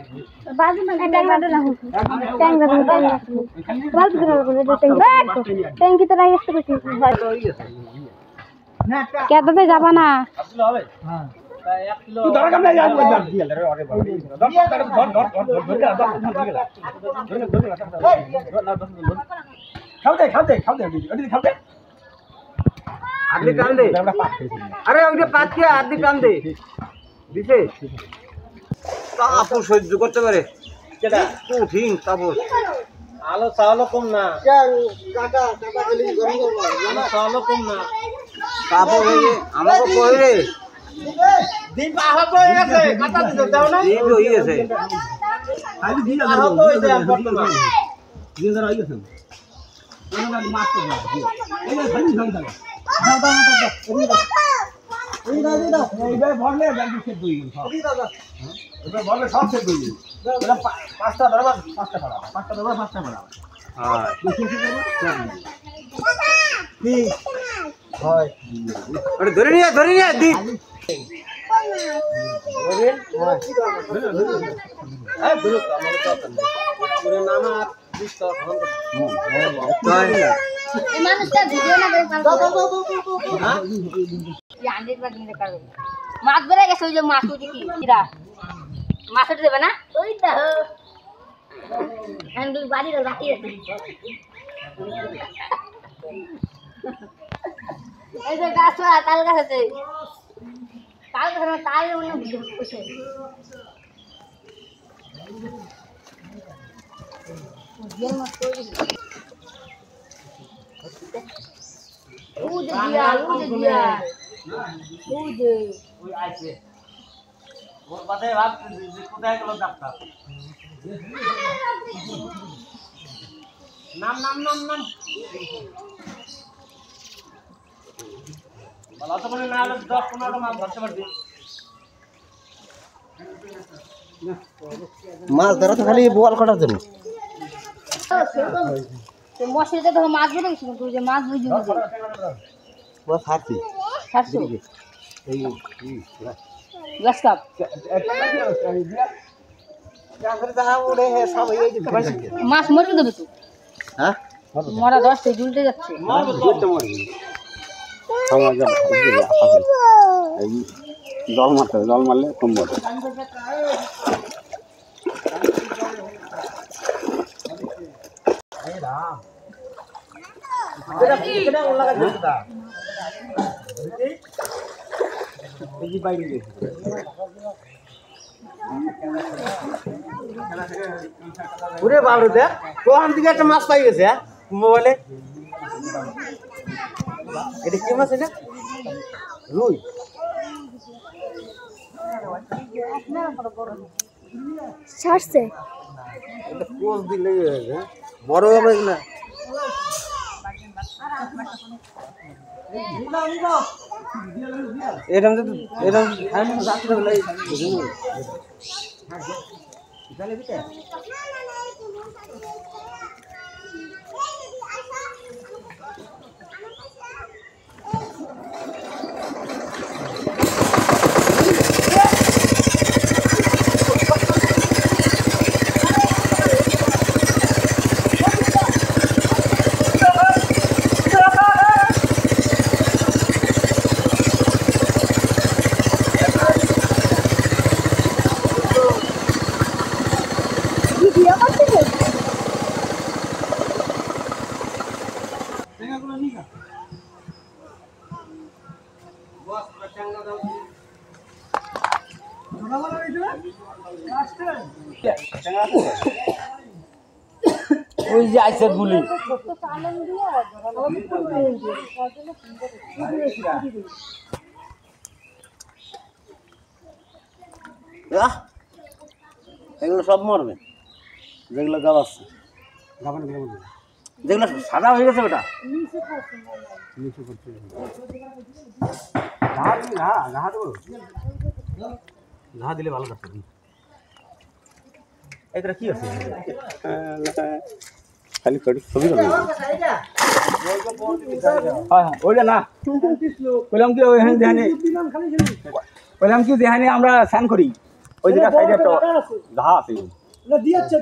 बाजू में टैंक में डाला हूं टैंक बात करो टैंक की तरह ऐसे कुछ क्या तो जाबा ना हां 1 किलो तू धर कम जा दिया रे अरे धर खाओ दे अड़ी खाओ दे आदमी टान दे अरे ওইটা পাত কি আদমি টান দে দিছে তাপস সহ্য করতে পারে কেডা কঠিন তাপস আলো চাওলো কম না কাটা গলি গরম করব আলো চাওলো কম না তাপস হয়ে আমাকে কই রে দিন আহত হয়ে গেছে কাটা দিতে দাও না দিন হয়ে গেছে খালি দিন আহত হয়ে যায় বর্তমান দিন ধরে হয়ে গেছে কোন গাড়ি মাছ তো না এই খালি খালি দাও এইবার ভরলে ব্যাংকে সেট হয়ে গেল এবার ভরলে সব সেট হয়ে গেল এটা পাঁচটা ধরবা পাঁচটা ফেলা পাঁচটা ধরবা পাঁচটা ফেলা হ্যাঁ কি হয় আরে ধরে নিয়ে দি ধরেন হ্যাঁ ধরো আমাকে তো পুরো নাম আর বিস্ত এই মানুষটা ভিডিও না করে হ্যাঁ এই আন্ডির বাদ নিতে পারবে মাছ বেরে গেছে ওই যে মাছ ওই কি কিরা মাছ দেবে না ওই দাও হ্যান্ডল বাড়ি রাখি আছে এই যে গাছ তাল গাছ আছে তাল গাছ না তাল মনে বসে ये मत कोई उद दिया उद ওই আইছে ওর বাদে রাত কোথায় গেল ডাক্তার নাম বলা তো মানে না হলে 10-15টা মাছ ধরতে পারবি মাছ ধরা তো খালি বোয়াল কাটার জন্য তো মশলাতে তো মাছ ধরে গেছিল তুই যে মাছ বুঝি না ও সাথী এই গ্লাস কাপ মাছ মরে দেবে তো হ্যাঁ মরা 10 থেকে ঝুলতে যাচ্ছে জল মারলে কম বড় ওরে বাবরে দে কোন দিকে একটা মাছ পাই গেছে মোবাইলে এটা কি মাছ এটা রুই ছাড়ছে এটা কোষ দিলে বড় হবে না এরকম রাত্রে বেলায় ওই যে আইছে গুলি এগুলো সব মরবে যেগুলো গাবাচ্ছে যেগুলো সাদা হয়ে গেছে ওটা ঘা দিলে ভালো থাকবে এটা কি আছে খালি ছবি হবে হ্যাঁ ওইটা না বললাম কি ওইখানে দেখানে বললাম কি দেখানে আমরা স্নান করি ওই দিকে সাইডে একটা ঘা আছে না দিয়েছে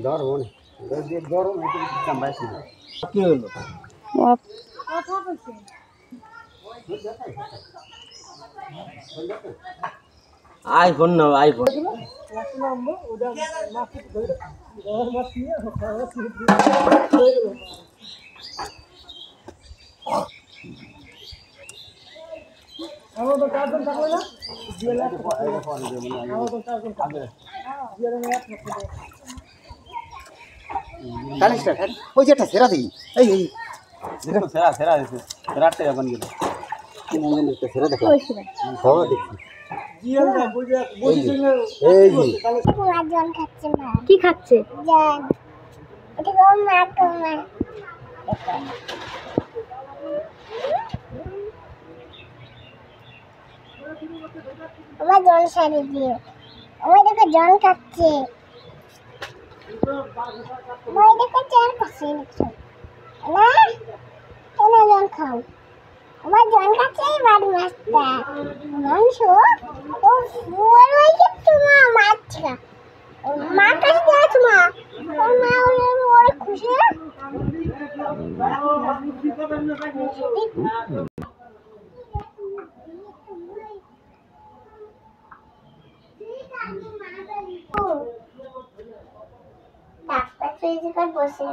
ধরুন গরম কামড়াইছি কি হলো আইফোন না আইফোন ওই যেটা সেরা দিই এই এই সেরা দিছে সেরাতে এখন গেল সেরা দেখো কি খাচ্ছে? আমার জল সারি দিয়ে আমার দেখো জল খাচ্ছে আমার দেখো জল খাচ্ছে না কেন জল খাও আমার জল খাচ্ছে বাড়ি মাছটা মাংস ও ফুল হয়েছে তোমার মাছটা মা কাছে যাচ্ছ মা ওর মা ওর খুশি ডাক্তার ফিজিক্যাল বসে